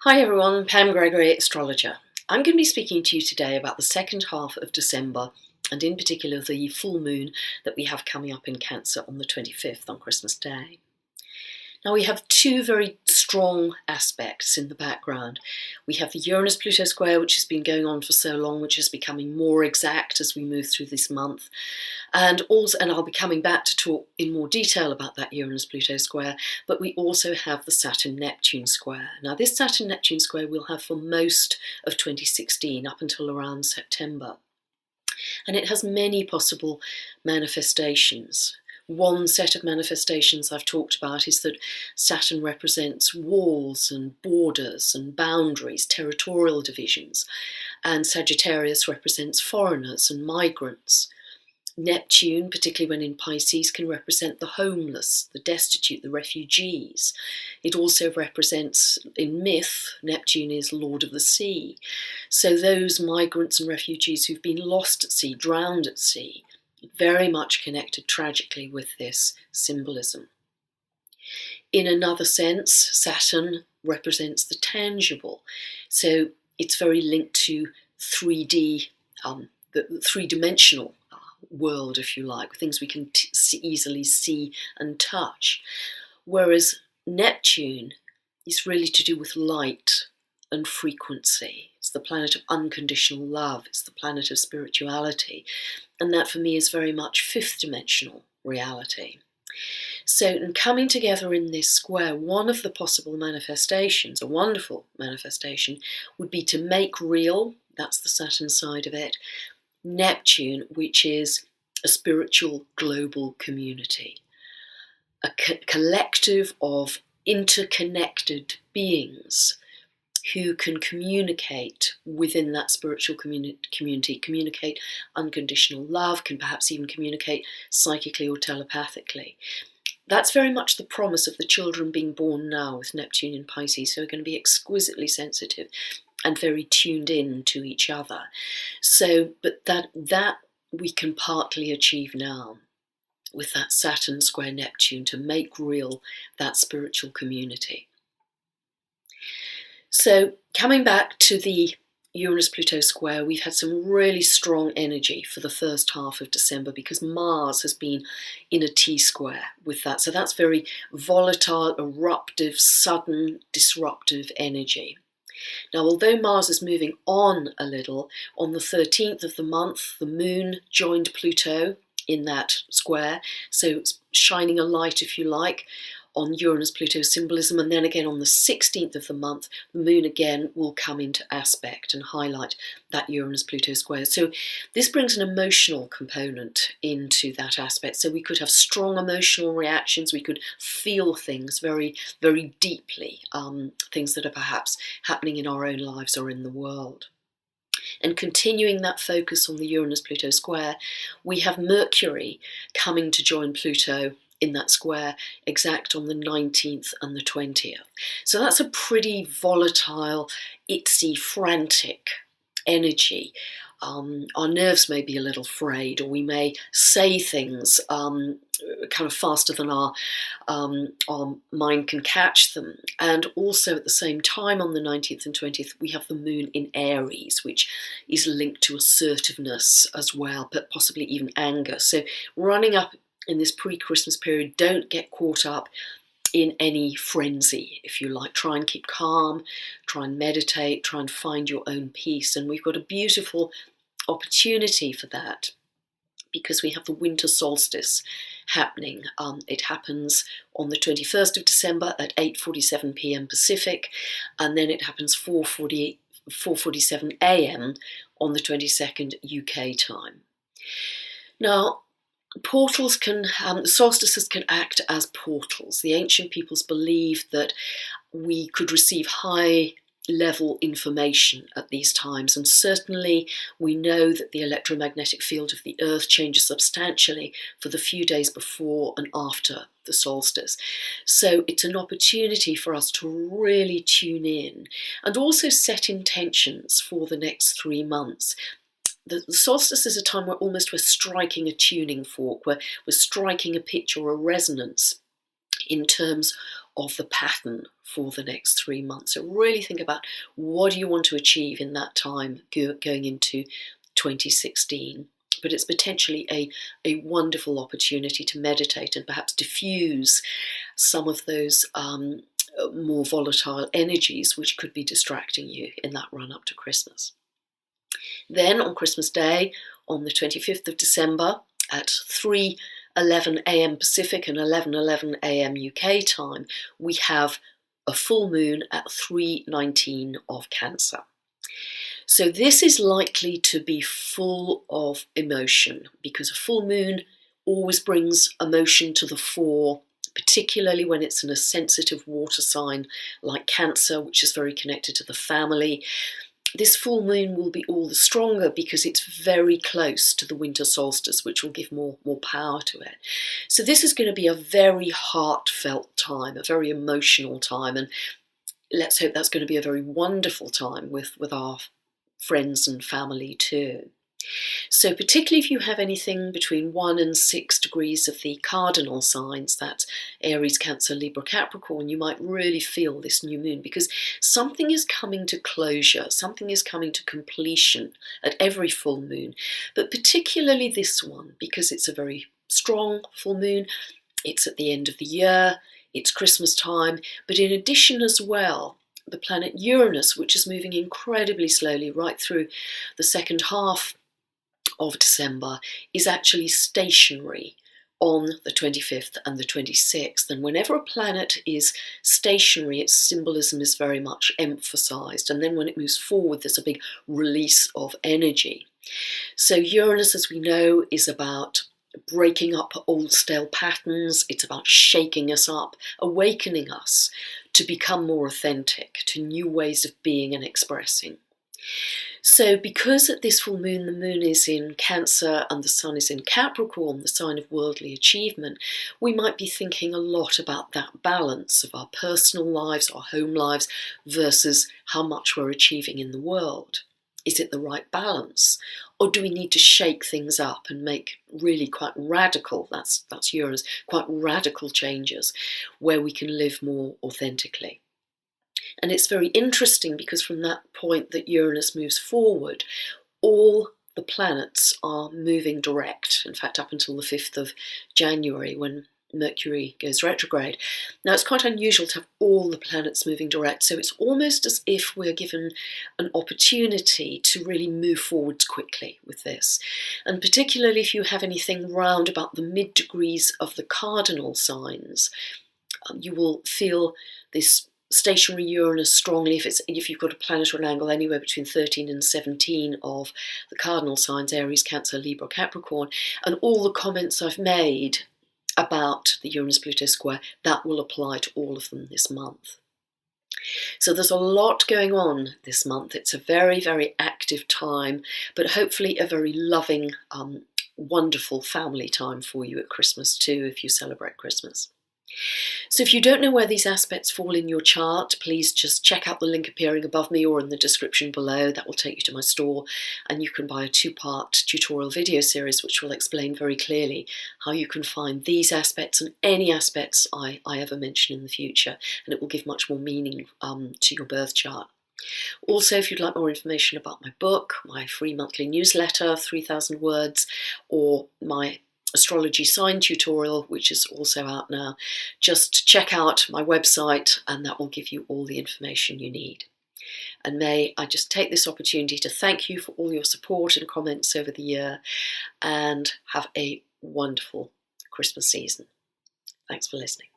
Hi everyone, Pam Gregory, astrologer. I'm going to be speaking to you today about the second half of December and in particular the full moon that we have coming up in Cancer on the 25th on Christmas Day. Now we have two very strong aspects in the background. We have the Uranus-Pluto square, which has been going on for so long, which is becoming more exact as we move through this month. And I'll be coming back to talk in more detail about that Uranus-Pluto square, but we also have the Saturn-Neptune square. Now this Saturn-Neptune square we'll have for most of 2016, up until around September. And it has many possible manifestations. One set of manifestations I've talked about is that Saturn represents walls and borders and boundaries, territorial divisions, and Sagittarius represents foreigners and migrants. Neptune, particularly when in Pisces, can represent the homeless, the destitute, the refugees. It also represents, in myth, Neptune is Lord of the Sea. So those migrants and refugees who've been lost at sea, drowned at sea, very much connected tragically with this symbolism. In another sense, Saturn represents the tangible. So it's very linked to 3D, the three-dimensional world, if you like, things we can easily see and touch. Whereas Neptune is really to do with light and frequency. It's the planet of unconditional love. It's the planet of spirituality. And that for me is very much fifth dimensional reality. So in coming together in this square, one of the possible manifestations, a wonderful manifestation, would be to make real, that's the Saturn side of it, Neptune, which is a spiritual global community, a collective of interconnected beings who can communicate within that spiritual community, communicate unconditional love, can perhaps even communicate psychically or telepathically. That's very much the promise of the children being born now with Neptune in Pisces, who are going to be exquisitely sensitive and very tuned in to each other. So, but that we can partly achieve now with that Saturn square Neptune to make real that spiritual community. So coming back to the Uranus-Pluto square, we've had some really strong energy for the first half of December because Mars has been in a T-square with that. So that's very volatile, eruptive, sudden, disruptive energy. Now, although Mars is moving on a little, on the 13th of the month, the moon joined Pluto in that square, so it's shining a light, if you like, on Uranus-Pluto symbolism, and then again on the 16th of the month, the moon again will come into aspect and highlight that Uranus-Pluto square. So this brings an emotional component into that aspect. So we could have strong emotional reactions, we could feel things very, very deeply, things that are perhaps happening in our own lives or in the world. And continuing that focus on the Uranus-Pluto square, we have Mercury coming to join Pluto in that square exact on the 19th and the 20th. So that's a pretty volatile, itsy, frantic energy. Our nerves may be a little frayed, or we may say things kind of faster than our mind can catch them. And also at the same time on the 19th and 20th, we have the moon in Aries, which is linked to assertiveness as well, but possibly even anger. So running up in this pre-Christmas period, don't get caught up in any frenzy, if you like. Try and keep calm, try and meditate, try and find your own peace. And we've got a beautiful opportunity for that because we have the winter solstice happening. It happens on the 21st of December at 8:47 p.m. Pacific, and then it happens 4:47 a.m. on the 22nd UK time. Now, portals solstices can act as portals. The ancient peoples believed that we could receive high-level information at these times, and certainly we know that the electromagnetic field of the Earth changes substantially for the few days before and after the solstice. So it's an opportunity for us to really tune in and also set intentions for the next 3 months. The solstice is a time where almost we're striking a tuning fork, where we're striking a pitch or a resonance in terms of the pattern for the next 3 months. So really think about what do you want to achieve in that time going into 2016. But it's potentially a wonderful opportunity to meditate and perhaps diffuse some of those more volatile energies which could be distracting you in that run up to Christmas. Then on Christmas Day, on the 25th of December at 3:11 a.m. Pacific and 11:11 a.m. UK time, we have a full moon at 3:19 of Cancer. So this is likely to be full of emotion, because a full moon always brings emotion to the fore, particularly when it's in a sensitive water sign like Cancer, which is very connected to the family. This full moon will be all the stronger because it's very close to the winter solstice, which will give more power to it. So this is going to be a very heartfelt time, a very emotional time, and let's hope that's going to be a very wonderful time with our friends and family too. So particularly if you have anything between 1 and 6 degrees of the cardinal signs, that's Aries, Cancer, Libra, Capricorn, you might really feel this new moon, because something is coming to closure, something is coming to completion at every full moon, but particularly this one, because it's a very strong full moon. It's at the end of the year, it's Christmas time, but in addition as well, the planet Uranus, which is moving incredibly slowly right through the second half of December, is actually stationary on the 25th and the 26th. And whenever a planet is stationary, its symbolism is very much emphasized. And then when it moves forward, there's a big release of energy. So Uranus, as we know, is about breaking up old stale patterns. It's about shaking us up, awakening us to become more authentic, to new ways of being and expressing. So because at this full moon, the moon is in Cancer and the sun is in Capricorn, the sign of worldly achievement, we might be thinking a lot about that balance of our personal lives, our home lives, versus how much we're achieving in the world. Is it the right balance? Or do we need to shake things up and make really quite radical, that's Uranus, quite radical changes where we can live more authentically? And it's very interesting because from that point that Uranus moves forward, all the planets are moving direct. In fact, up until the 5th of January when Mercury goes retrograde. Now, it's quite unusual to have all the planets moving direct, so it's almost as if we're given an opportunity to really move forwards quickly with this. And particularly if you have anything round about the mid-degrees of the cardinal signs, you will feel this stationary Uranus strongly if you've got a planet or an angle anywhere between 13 and 17 of the cardinal signs, Aries, Cancer, Libra, Capricorn. And all the comments I've made about the Uranus-Pluto square, that will apply to all of them this month. So there's a lot going on this month. It's a very, very active time, but hopefully a very loving, wonderful family time for you at Christmas too, if you celebrate Christmas. So if you don't know where these aspects fall in your chart, please just check out the link appearing above me or in the description below. That will take you to my store, and you can buy a 2-part tutorial video series which will explain very clearly how you can find these aspects and any aspects I ever mention in the future, and it will give much more meaning to your birth chart. Also, if you'd like more information about my book, my free monthly newsletter, 3,000 words, or my astrology sign tutorial, which is also out now, just check out my website and that will give you all the information you need. And may I just take this opportunity to thank you for all your support and comments over the year, and have a wonderful Christmas season. Thanks for listening.